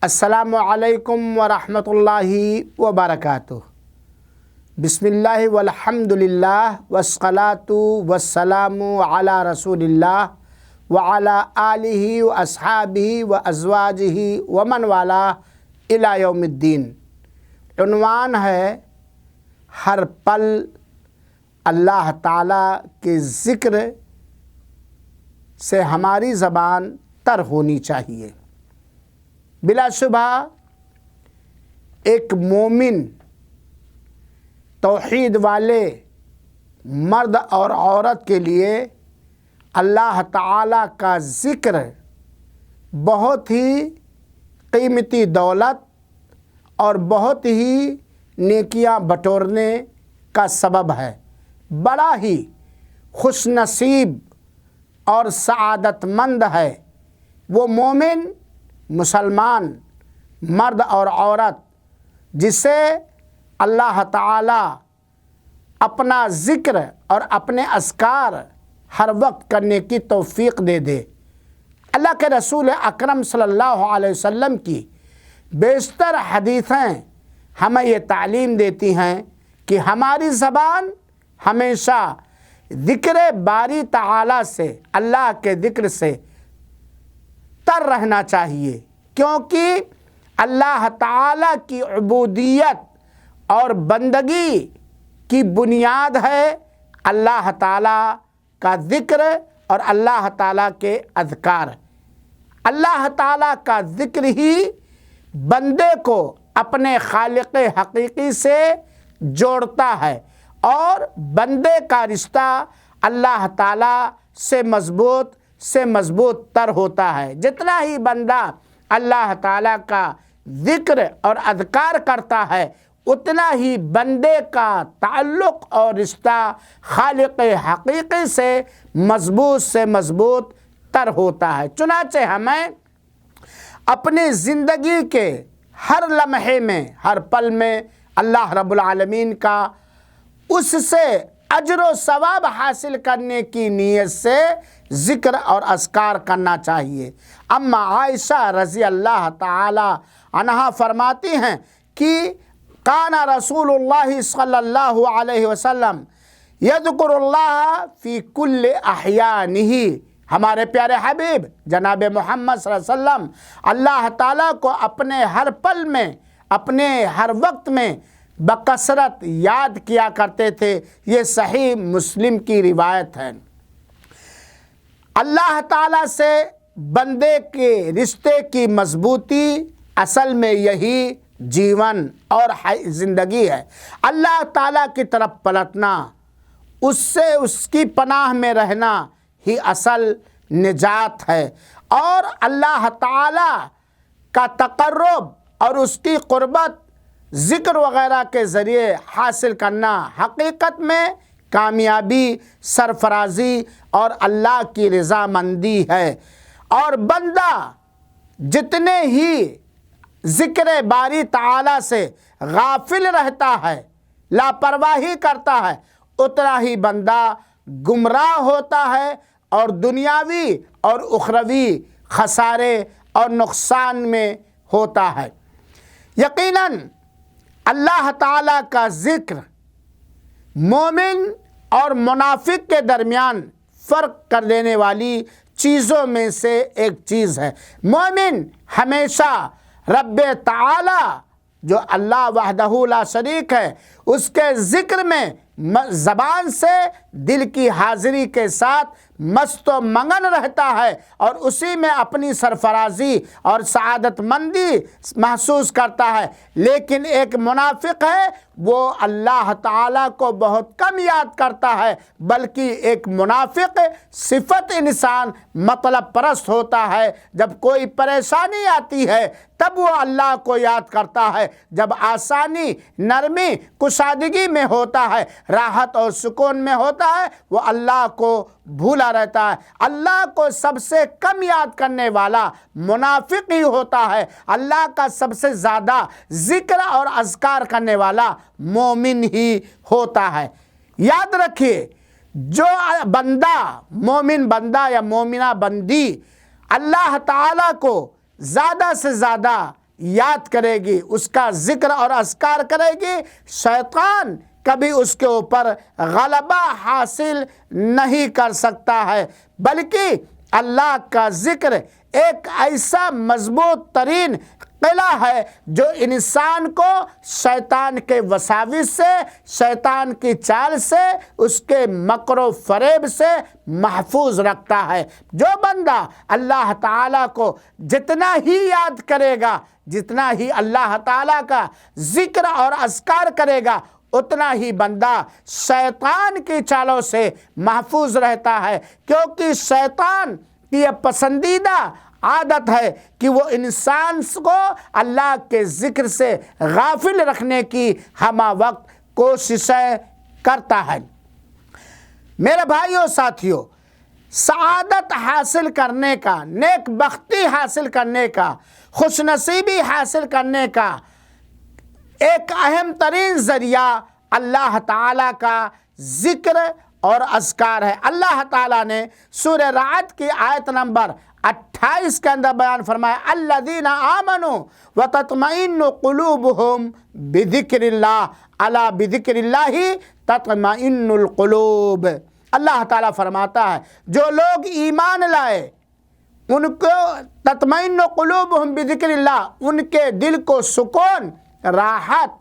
السلام علیکم ورحمۃ اللہ وبرکاتہ۔ بسم اللہ والحمد للہ والصلاة والسلام علی رسول اللہ وعلی آلہ واصحابہ وازواجہ ومن والاہ الی یوم الدین۔ عنوان ہے ہر پل اللہ تعالیٰ کے ذکر سے ہماری زبان تر ہونی چاہیے۔ بلا شبہ ایک مومن توحید والے مرد اور عورت کے لیے اللہ تعالیٰ کا ذکر بہت ہی قیمتی دولت اور بہت ہی نیکیاں بٹورنے کا سبب ہے۔ بڑا ہی خوش نصیب اور سعادت مند ہے وہ مومن مسلمان مرد اور عورت جسے اللہ تعالیٰ اپنا ذکر اور اپنے اذکار ہر وقت کرنے کی توفیق دے دے۔ اللہ کے رسول اکرم صلی اللہ علیہ وسلم کی بیشتر حدیثیں ہمیں یہ تعلیم دیتی ہیں کہ ہماری زبان ہمیشہ ذکر باری تعالیٰ سے، اللہ کے ذکر سے تر رہنا چاہیے، کیونکہ اللہ تعالیٰ کی عبودیت اور بندگی کی بنیاد ہے اللہ تعالیٰ کا ذکر اور اللہ تعالیٰ کے اذکار۔ اللہ تعالیٰ کا ذکر ہی بندے کو اپنے خالق حقیقی سے جوڑتا ہے اور بندے کا رشتہ اللہ تعالیٰ سے مضبوط تر ہوتا ہے۔ جتنا ہی بندہ اللہ تعالیٰ کا ذکر اور اذکار کرتا ہے اتنا ہی بندے کا تعلق اور رشتہ خالق حقیقی سے مضبوط تر ہوتا ہے۔ چنانچہ ہمیں اپنی زندگی کے ہر لمحے میں، ہر پل میں اللہ رب العالمین کا اس سے اجر و ثواب حاصل کرنے کی نیت سے ذکر اور اذکار کرنا چاہیے۔ اما عائشہ رضی اللہ تعالی عنہا فرماتی ہیں کہ کان رسول اللہ صلی اللہ علیہ وسلم یذکر اللہ فی کل احیانہ۔ ہمارے پیارے حبیب جناب محمد صلی اللہ علیہ وسلم اللہ تعالیٰ کو اپنے ہر پل میں، اپنے ہر وقت میں بکثرت یاد کیا کرتے تھے۔ یہ صحیح مسلم کی روایت ہے۔ اللہ تعالیٰ سے بندے کے رشتے کی مضبوطی اصل میں یہی جیون اور زندگی ہے۔ اللہ تعالیٰ کی طرف پلٹنا، اس سے اس کی پناہ میں رہنا ہی اصل نجات ہے، اور اللہ تعالیٰ کا تقرب اور اس کی قربت ذکر وغیرہ کے ذریعے حاصل کرنا حقیقت میں کامیابی، سرفرازی اور اللہ کی رضامندی ہے۔ اور بندہ جتنے ہی ذکر باری تعالیٰ سے غافل رہتا ہے، لاپرواہی کرتا ہے، اتنا ہی بندہ گمراہ ہوتا ہے اور دنیاوی اور اخروی خسارے اور نقصان میں ہوتا ہے۔ یقیناً اللہ تعالیٰ کا ذکر مومن اور منافق کے درمیان فرق کر دینے والی چیزوں میں سے ایک چیز ہے۔ مومن ہمیشہ رب تعالیٰ جو اللہ وحدہ لا شریک ہے اس کے ذکر میں زبان سے دل کی حاضری کے ساتھ مست و منگن رہتا ہے اور اسی میں اپنی سرفرازی اور سعادت مندی محسوس کرتا ہے۔ لیکن ایک منافق ہے، وہ اللہ تعالیٰ کو بہت کم یاد کرتا ہے، بلکہ ایک منافق صفت انسان مطلب پرست ہوتا ہے۔ جب کوئی پریشانی آتی ہے تب وہ اللہ کو یاد کرتا ہے، جب آسانی، نرمی، کشادگی میں ہوتا ہے، راحت اور سکون میں ہوتا ہے، وہ اللہ کو بھولا رہتا ہے۔ اللہ کو سب سے کم یاد کرنے والا منافق ہی ہوتا ہے۔ اللہ کا سب سے زیادہ ذکر اور اذکار کرنے والا مومن ہی ہوتا ہے۔ یاد رکھیے، جو بندہ مومن بندہ یا مومنہ بندی اللہ تعالیٰ کو زیادہ سے زیادہ یاد کرے گی، اس کا ذکر اور اذکار کرے گی، شیطان کبھی اس کے اوپر غلبہ حاصل نہیں کر سکتا ہے، بلکہ اللہ کا ذکر ایک ایسا مضبوط ترین قلعہ ہے جو انسان کو شیطان کے وساوس سے، شیطان کی چال سے، اس کے مکر و فریب سے محفوظ رکھتا ہے۔ جو بندہ اللہ تعالیٰ کو جتنا ہی یاد کرے گا، جتنا ہی اللہ تعالیٰ کا ذکر اور اذکار کرے گا، اتنا ہی بندہ شیطان کی چالوں سے محفوظ رہتا ہے، کیونکہ شیطان کی یہ پسندیدہ عادت ہے کہ وہ انسان کو اللہ کے ذکر سے غافل رکھنے کی ہمہ وقت کوششیں کرتا ہے۔ میرے بھائیوں ساتھیوں، سعادت حاصل کرنے کا، نیک بختی حاصل کرنے کا، خوش نصیبی حاصل کرنے کا ایک اہم ترین ذریعہ اللہ تعالیٰ کا ذکر اور اذکار ہے۔ اللہ تعالیٰ نے سورہ رعد کی آیت نمبر 28 کے اندر بیان فرمایا، الذین آمنوا وتطمئن قلوبهم بذکر اللہ الا بذکر اللہ تطمئن القلوب۔ اللہ تعالیٰ فرماتا ہے جو لوگ ایمان لائے ان کو تطمئن قلوبهم بذکر اللہ، ان کے دل کو سکون، راحت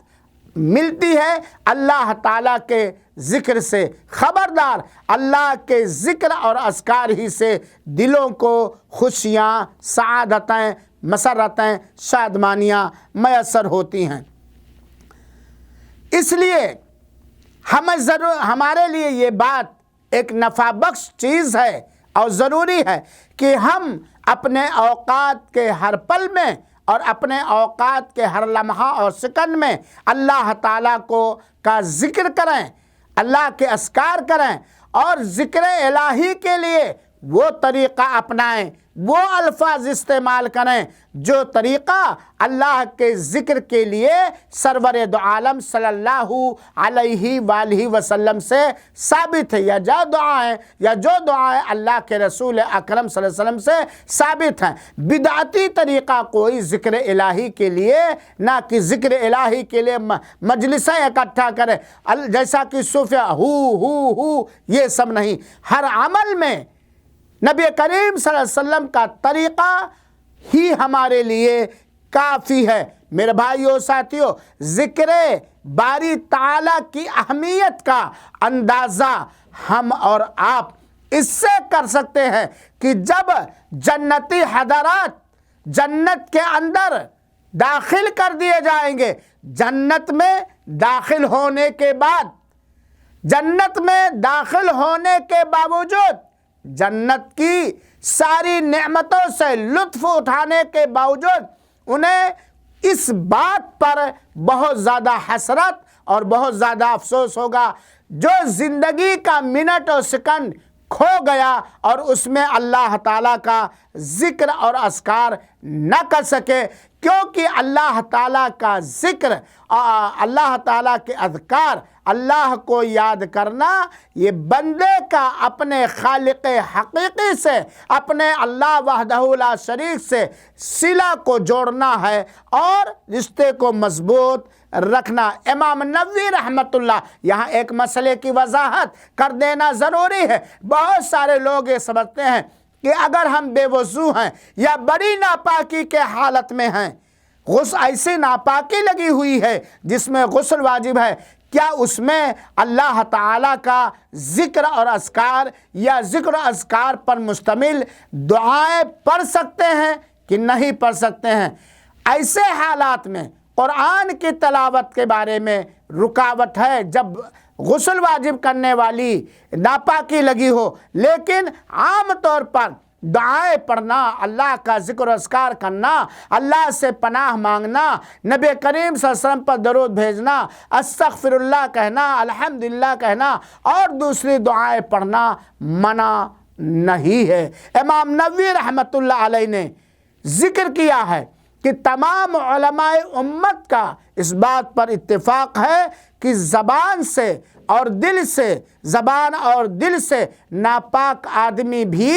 ملتی ہے اللہ تعالیٰ کے ذکر سے۔ خبردار، اللہ کے ذکر اور اذکار ہی سے دلوں کو خوشیاں، سعادتیں، مسرتیں، شادمانیاں میسر ہوتی ہیں۔ اس لیے ہمارے لیے یہ بات ایک نفع بخش چیز ہے اور ضروری ہے کہ ہم اپنے اوقات کے ہر پل میں اور اپنے اوقات کے ہر لمحہ اور سیکنڈ میں اللہ تعالیٰ کا ذکر کریں، اللہ کے اذکار کریں اور ذکر الہی کے لیے وہ طریقہ اپنائیں، وہ الفاظ استعمال کریں جو طریقہ اللہ کے ذکر کے لیے سرور دو عالم صلی اللہ علیہ وآلہ وسلم سے ثابت ہے، یا جو دعائیں اللہ کے رسول اکرم صلی اللہ علیہ وسلم سے ثابت ہیں۔ بدعتی طریقہ کوئی ذکر الہی کے لیے نہ کہ ذکر الہی کے لیے مجلسیں اکٹھا کرے، جیسا کہ صوفیہ ہو یہ سب نہیں۔ ہر عمل میں نبی کریم صلی اللہ علیہ وسلم کا طریقہ ہی ہمارے لیے کافی ہے۔ میرے بھائیوں ساتھیوں، ذکر باری تعالیٰ کی اہمیت کا اندازہ ہم اور آپ اس سے کر سکتے ہیں کہ جب جنتی حضرات جنت کے اندر داخل کر دیے جائیں گے، جنت میں داخل ہونے کے بعد، جنت میں داخل ہونے کے باوجود، جنت کی ساری نعمتوں سے لطف اٹھانے کے باوجود انہیں اس بات پر بہت زیادہ حسرت اور بہت زیادہ افسوس ہوگا جو زندگی کا منٹ اور سیکنڈ کھو گیا اور اس میں اللہ تعالیٰ کا ذکر اور اذکار نہ کر سکے، کیونکہ اللہ تعالیٰ کا ذکر، اللہ تعالیٰ کے اذکار، اللہ کو یاد کرنا، یہ بندے کا اپنے خالق حقیقی سے، اپنے اللہ وحدہ لا شریک سے صلہ کو جوڑنا ہے اور رشتے کو مضبوط رکھنا۔ امام نووی رحمۃ اللہ یہاں ایک مسئلے کی وضاحت کر دینا ضروری ہے۔ بہت سارے لوگ یہ سمجھتے ہیں کہ اگر ہم بے وضو ہیں یا بڑی ناپاکی کے حالت میں ہیں، ایسی ناپاکی لگی ہوئی ہے جس میں غسل واجب ہے، کیا اس میں اللہ تعالیٰ کا ذکر اور اذکار یا ذکر و اذکار پر مشتمل دعائیں پڑھ سکتے ہیں کہ نہیں پڑھ سکتے ہیں؟ ایسے حالات میں قرآن کی تلاوت کے بارے میں رکاوٹ ہے جب غسل واجب کرنے والی ناپاکی لگی ہو، لیکن عام طور پر دعائیں پڑھنا، اللہ کا ذکر و اذکار کرنا، اللہ سے پناہ مانگنا، نبی کریم صلی اللہ علیہ وسلم پر درود بھیجنا، استغفر اللہ کہنا، الحمدللہ کہنا اور دوسری دعائیں پڑھنا منع نہیں ہے۔ امام نووی رحمۃ اللہ علیہ نے ذکر کیا ہے کہ تمام علماء امت کا اس بات پر اتفاق ہے کہ زبان سے اور دل سے، زبان اور دل سے ناپاک آدمی بھی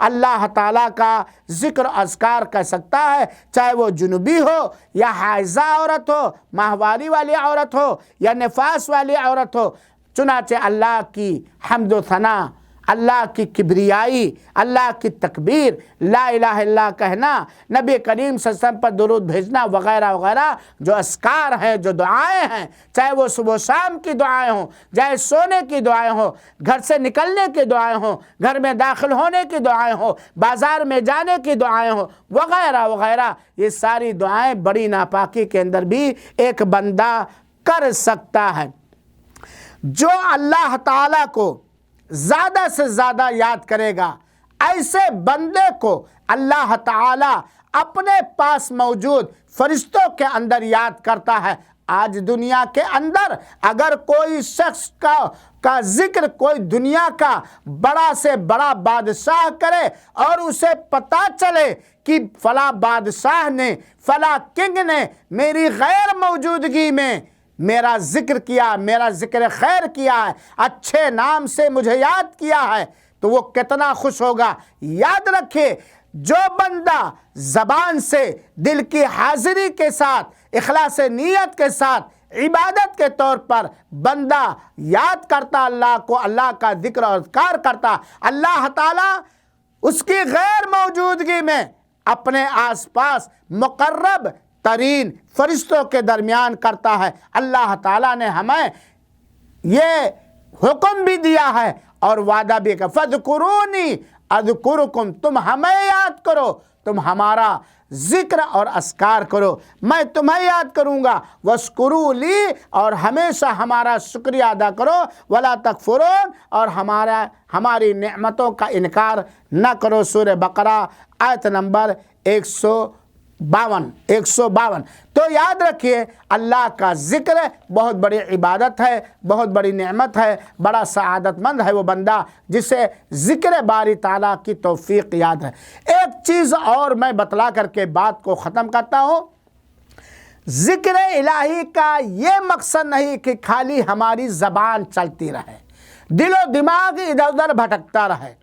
اللہ تعالیٰ کا ذکر و اذکار کر سکتا ہے، چاہے وہ جنوبی ہو یا حائضہ عورت ہو، ماہواری والی عورت ہو یا نفاس والی عورت ہو۔ چنانچہ اللہ کی حمد و ثنا، اللہ کی کبریائی، اللہ کی تکبیر، لا الہ الا اللہ کہنا، نبی کریم صلی اللہ علیہ وسلم پر درود بھیجنا وغیرہ وغیرہ جو اذکار ہیں، جو دعائیں ہیں، چاہے وہ صبح و شام کی دعائیں ہوں، چاہے سونے کی دعائیں ہوں، گھر سے نکلنے کی دعائیں ہوں، گھر میں داخل ہونے کی دعائیں ہوں، بازار میں جانے کی دعائیں ہوں، وغیرہ وغیرہ، یہ ساری دعائیں بڑی ناپاکی کے اندر بھی ایک بندہ کر سکتا ہے۔ جو اللہ تعالیٰ کو زیادہ سے زیادہ یاد کرے گا، ایسے بندے کو اللہ تعالیٰ اپنے پاس موجود فرشتوں کے اندر یاد کرتا ہے۔ آج دنیا کے اندر اگر کوئی شخص کا ذکر کوئی دنیا کا بڑا سے بڑا بادشاہ کرے اور اسے پتہ چلے کہ فلاں بادشاہ نے، فلاں کنگ نے میری غیر موجودگی میں میرا ذکر کیا، میرا ذکر خیر کیا ہے، اچھے نام سے مجھے یاد کیا ہے، تو وہ کتنا خوش ہوگا۔ یاد رکھے، جو بندہ زبان سے دل کی حاضری کے ساتھ، اخلاص نیت کے ساتھ، عبادت کے طور پر بندہ یاد کرتا اللہ کو، اللہ کا ذکر اور اذکار کرتا، اللہ تعالیٰ اس کی غیر موجودگی میں اپنے آس پاس مقرب ترین فرشتوں کے درمیان کرتا ہے۔ اللہ تعالیٰ نے ہمیں یہ حکم بھی دیا ہے اور وعدہ بھی کہ فَاذْكُرُونِي أَذْكُرُكُمْ، تم ہمیں یاد کرو، تم ہمارا ذکر اور اذکار کرو، میں تمہیں یاد کروں گا، وَاشْكُرُوا لِي، اور ہمیشہ ہمارا شکریہ ادا کرو، وَلَا تَكْفُرُونَ، اور ہماری نعمتوں کا انکار نہ کرو۔ سورہ بقرہ آیت نمبر 152۔ تو یاد رکھیے، اللہ کا ذکر بہت بڑی عبادت ہے، بہت بڑی نعمت ہے، بڑا سعادت مند ہے وہ بندہ جسے ذکر باری تعالیٰ کی توفیق یاد ہے۔ ایک چیز اور میں بتلا کر کے بات کو ختم کرتا ہوں۔ ذکر الہی کا یہ مقصد نہیں کہ خالی ہماری زبان چلتی رہے، دل و دماغ ادھر ادھر بھٹکتا رہے۔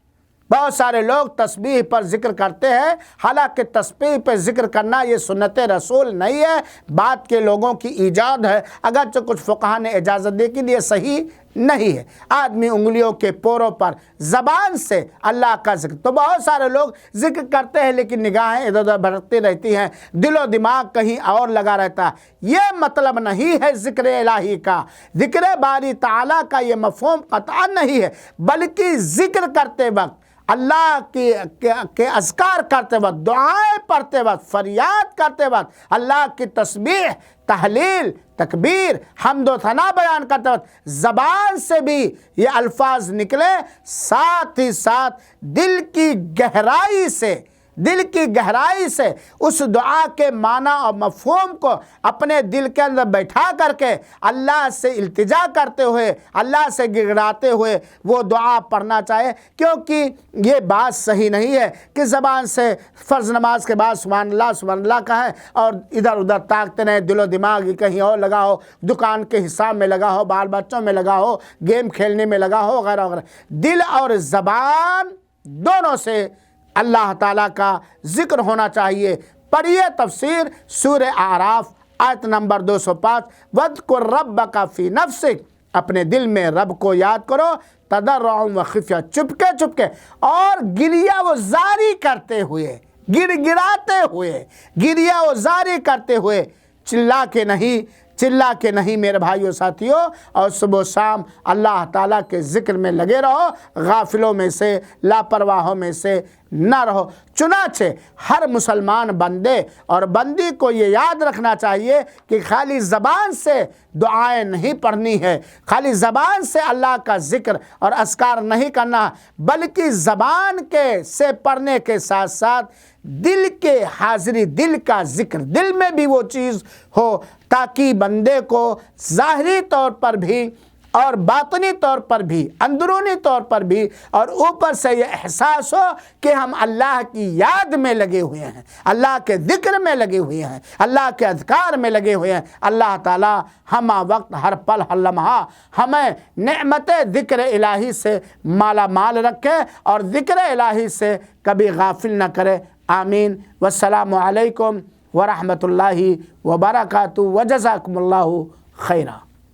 بہت سارے لوگ تسبیح پر ذکر کرتے ہیں، حالانکہ تسبیح پر ذکر کرنا یہ سنت رسول نہیں ہے، بعد کے لوگوں کی ایجاد ہے، اگرچہ کچھ فقہا نے اجازت دی کہ یہ صحیح نہیں ہے۔ آدمی انگلیوں کے پوروں پر زبان سے اللہ کا ذکر، تو بہت سارے لوگ ذکر کرتے ہیں لیکن نگاہیں ادھر ادھر بھٹکتی رہتی ہیں، دل و دماغ کہیں اور لگا رہتا ہے۔ یہ مطلب نہیں ہے ذکر الہی کا، ذکر باری تعالیٰ کا یہ مفہوم قطعا نہیں ہے، بلکہ ذکر کرتے وقت، اللہ کے اذکار کرتے وقت، دعائیں پڑھتے وقت، فریاد کرتے وقت، اللہ کی تسبیح، تحلیل، تکبیر، حمد و ثنا بیان کرتے وقت زبان سے بھی یہ الفاظ نکلے، ساتھ ہی ساتھ دل کی گہرائی سے اس دعا کے معنی اور مفہوم کو اپنے دل کے اندر بیٹھا کر کے اللہ سے التجا کرتے ہوئے، اللہ سے گڑگڑاتے ہوئے وہ دعا پڑھنا چاہے، کیونکہ یہ بات صحیح نہیں ہے کہ زبان سے فرض نماز کے بعد سبحان اللہ کہیں اور ادھر ادھر تاکتے رہیں، دل و دماغ کہیں اور لگا ہو، دکان کے حساب میں لگا ہو، بال بچوں میں لگا ہو، گیم کھیلنے میں لگا ہو، وغیرہ وغیرہ۔ دل اور زبان دونوں سے اللہ تعالیٰ کا ذکر ہونا چاہیے۔ پڑھیے تفسیر سورہ اعراف آیت نمبر 205، وَاذْكُرْ رَبَّكَ فِي نَفْسِكَ، اپنے دل میں رب کو یاد کرو، تضرعا وخفیہ، چپکے اور گریہ و زاری کرتے ہوئے، گڑگڑاتے ہوئے، گریہ و زاری کرتے ہوئے، چلا کے نہیں میرے بھائیو ساتھیو، اور صبح و شام اللہ تعالیٰ کے ذکر میں لگے رہو، غافلوں میں سے، لاپرواہوں میں سے نہ رہو۔ چنانچہ ہر مسلمان بندے اور بندی کو یہ یاد رکھنا چاہیے کہ خالی زبان سے دعائیں نہیں پڑھنی ہے، خالی زبان سے اللہ کا ذکر اور اذکار نہیں کرنا، بلکہ زبان سے پڑھنے کے ساتھ ساتھ دل کے حاضری، دل کا ذکر، دل میں بھی وہ چیز ہو تاکہ بندے کو ظاہری طور پر بھی اور باطنی طور پر بھی، اندرونی طور پر بھی، اور اوپر سے یہ احساس ہو کہ ہم اللہ کی یاد میں لگے ہوئے ہیں، اللہ کے ذکر میں لگے ہوئے ہیں، اللہ کے اذکار میں لگے ہوئے ہیں۔ اللہ تعالی ہمہ وقت، ہر پل، ہر لمحہ ہمیں نعمت ذکر الہی سے مالا مال رکھے اور ذکر الہی سے کبھی غافل نہ کرے۔ آمین۔ والسلام علیکم ورحمۃ اللہ وبرکاتہ، وجزاکم اللہ خیرا۔